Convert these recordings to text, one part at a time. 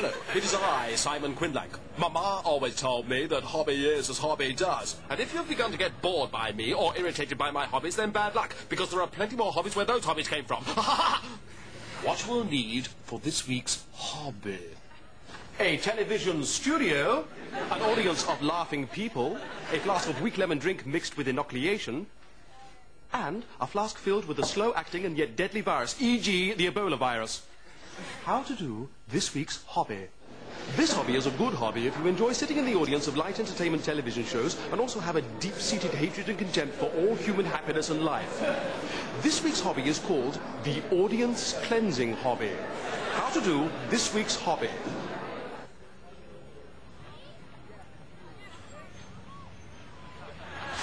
Hello, it is I, Simon Quinlank. Mama always told me that hobby is as hobby does. And if you've begun to get bored by me or irritated by my hobbies, then bad luck, because there are plenty more hobbies where those hobbies came from. What we'll need for this week's hobby: a television studio, an audience of laughing people, a flask of weak lemon drink mixed with inoculation, and a flask filled with a slow-acting and yet deadly virus, e.g. the Ebola virus. How to do this week's hobby. This hobby is a good hobby if you enjoy sitting in the audience of light entertainment television shows and also have a deep-seated hatred and contempt for all human happiness and life. This week's hobby is called the audience cleansing hobby. How to do this week's hobby.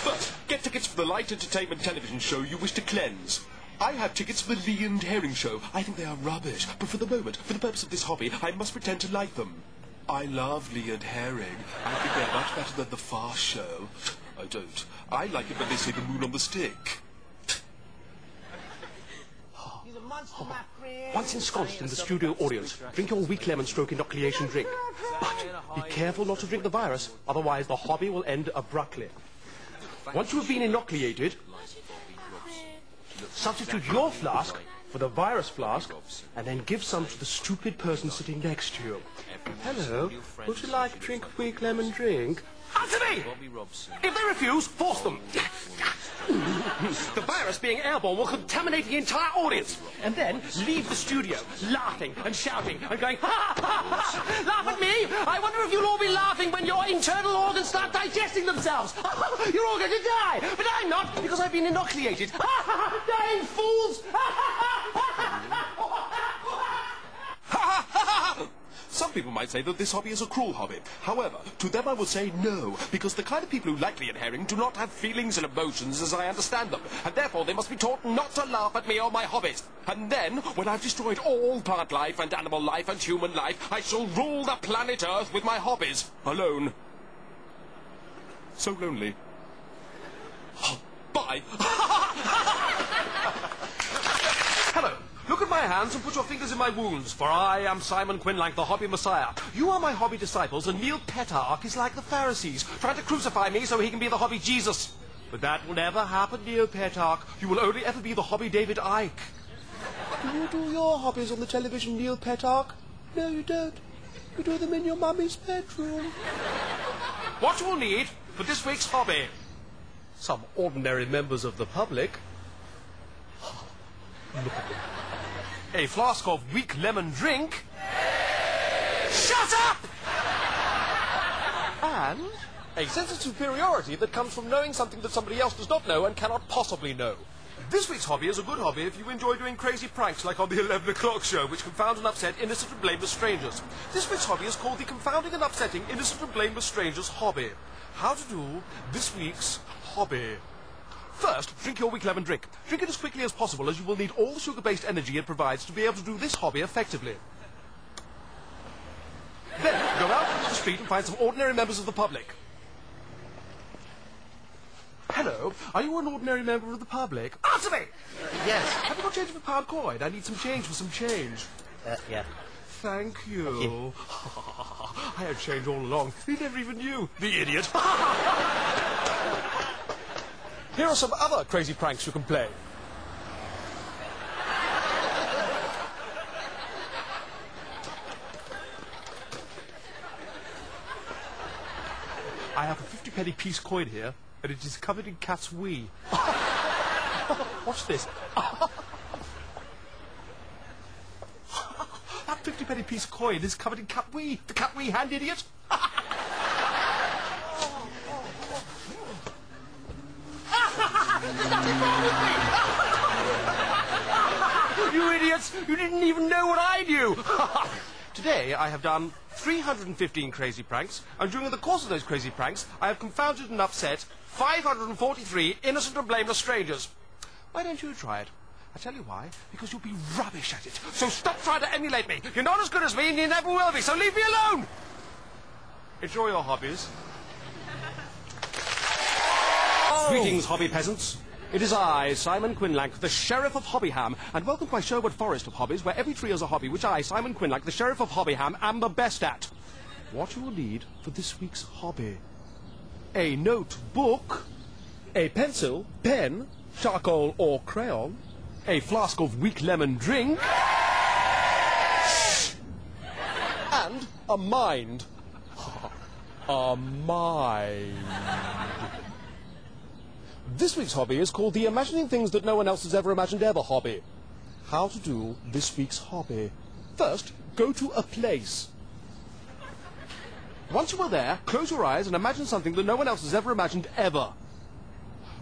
First, get tickets for the light entertainment television show you wish to cleanse. I have tickets for the Lee and Herring show. I think they are rubbish, but for the moment, for the purpose of this hobby, I must pretend to like them. I love Lee and Herring. I think they're much better than the Far show. I don't. I like it when they say the moon on the stick. Once ensconced in the studio audience, drink your weak lemon stroke inoculation drink. But be careful not to drink the virus, otherwise the hobby will end abruptly. Once you have been inoculated, substitute your flask for the virus flask, and then give some to the stupid person sitting next to you. Hello, would you like a drink of weak lemon drink? Answer me! If they refuse, force them. The virus being airborne will contaminate the entire audience, and then leave the studio, laughing and shouting and going, ha ha ha! Laugh at me! I wonder if you'll all be laughing when your internal organs start digesting themselves. You're all going to die, but I'm not, because I've been inoculated. Dying fools! Some people might say that this hobby is a cruel hobby. However, to them I would say no, because the kind of people who like Lee and Herring do not have feelings and emotions as I understand them, and therefore they must be taught not to laugh at me or my hobbies. And then, when I've destroyed all plant life and animal life and human life, I shall rule the planet Earth with my hobbies, alone. So lonely. Bye. Hello. Look at my hands and put your fingers in my wounds, for I am Simon Quinlank, the hobby messiah. You are my hobby disciples, and Neil Petarch is like the Pharisees, trying to crucify me so he can be the hobby Jesus. But that will never happen, Neil Petarch. You will only ever be the hobby David Icke. Do you do your hobbies on the television, Neil Petarch? No, you don't. You do them in your mummy's bedroom. What you will need for this week's hobby: some ordinary members of the public. Look at them. A flask of weak lemon drink. Shut up! And a sense of superiority that comes from knowing something that somebody else does not know and cannot possibly know. This week's hobby is a good hobby if you enjoy doing crazy pranks like on the 11 o'clock show, which confounds and upset innocent and blameless strangers. This week's hobby is called the confounding and upsetting innocent and blameless strangers hobby. How to do this week's hobby. First, drink your weak lemon drink. Drink it as quickly as possible, as you will need all the sugar-based energy it provides to be able to do this hobby effectively. Then, go out into the street and find some ordinary members of the public. Hello, are you an ordinary member of the public? Answer me! Yes. Have you got change of a pound coin? I need some change for some change. Yeah. Thank you. I had change all along. You never even knew. The idiot. Here are some other crazy pranks you can play. I have a 50-penny piece coin here, and it is covered in cat's wee. Watch this. That 50-penny piece coin is covered in cat wee. The cat wee hand, idiot. There's nothing wrong with me! You idiots! You didn't even know what I knew! Today I have done 315 crazy pranks, and during the course of those crazy pranks, I have confounded and upset 543 innocent and blameless strangers. Why don't you try it? I tell you why. Because you'll be rubbish at it. So stop trying to emulate me. You're not as good as me, and you never will be, so leave me alone! Enjoy your hobbies. Greetings, hobby peasants. It is I, Simon Quinlank, the Sheriff of Hobbyham, and welcome to my Sherwood Forest of hobbies, where every tree is a hobby, which I, Simon Quinlank, the Sheriff of Hobbyham, am the best at. What you will need for this week's hobby: a notebook, a pencil, pen, charcoal or crayon, a flask of weak lemon drink, and a mind. A mind. This week's hobby is called the Imagining Things That No One Else Has Ever Imagined Ever hobby. How to do this week's hobby. First, go to a place. Once you are there, close your eyes and imagine something that no one else has ever imagined ever.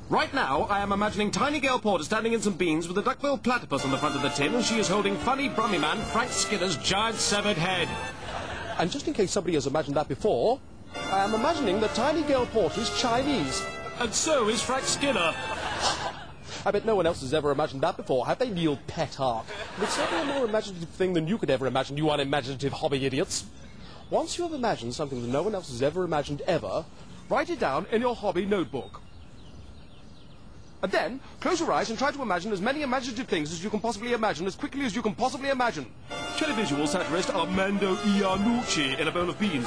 Right now, I am imagining Tiny Girl Porter standing in some beans with a duck-billed platypus on the front of the tin, and she is holding funny Brummy Man Frank Skinner's giant severed head. And just in case somebody has imagined that before, I am imagining that Tiny Girl Porter is Chinese. And so is Frank Skinner. I bet no one else has ever imagined that before, have they, Neil Petard? It's certainly a more imaginative thing than you could ever imagine, you unimaginative hobby idiots. Once you have imagined something that no one else has ever imagined ever, write it down in your hobby notebook. And then, close your eyes and try to imagine as many imaginative things as you can possibly imagine as quickly as you can possibly imagine. Televisual satirist Armando Iannucci in a bowl of beans.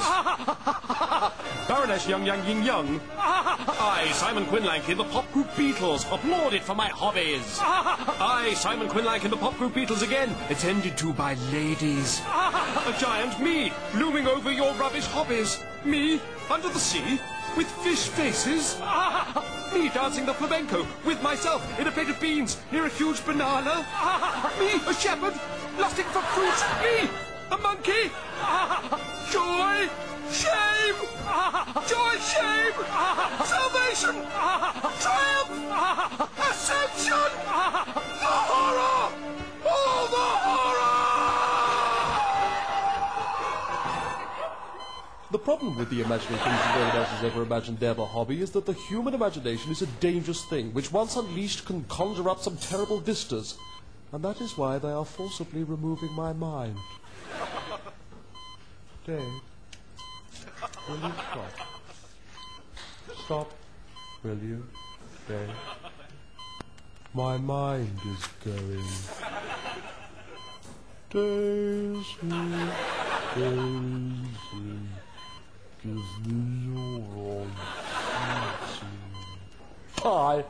Baroness Young Yang Ying Young. I, Simon Quinlank, in the pop group Beatles, applauded for my hobbies. I, Simon Quinlank, in the pop group Beatles again, attended to by ladies. A giant me, looming over your rubbish hobbies. Me, under the sea, with fish faces. Me dancing the flamenco with myself in a plate of beans near a huge banana. Me, a shepherd, lusting for fruit. Me, a monkey. Joy, shame, joy, shame, salvation, triumph, ascension, the horror, all the horror! The problem with the imagining things that no one else has ever imagined ever hobby is that the human imagination is a dangerous thing, which once unleashed can conjure up some terrible vistas. And that is why they are forcibly removing my mind. Dave, will you stop? Stop, will you, Dave? My mind is going. Daisy, Daisy. Give me your arms. Bye.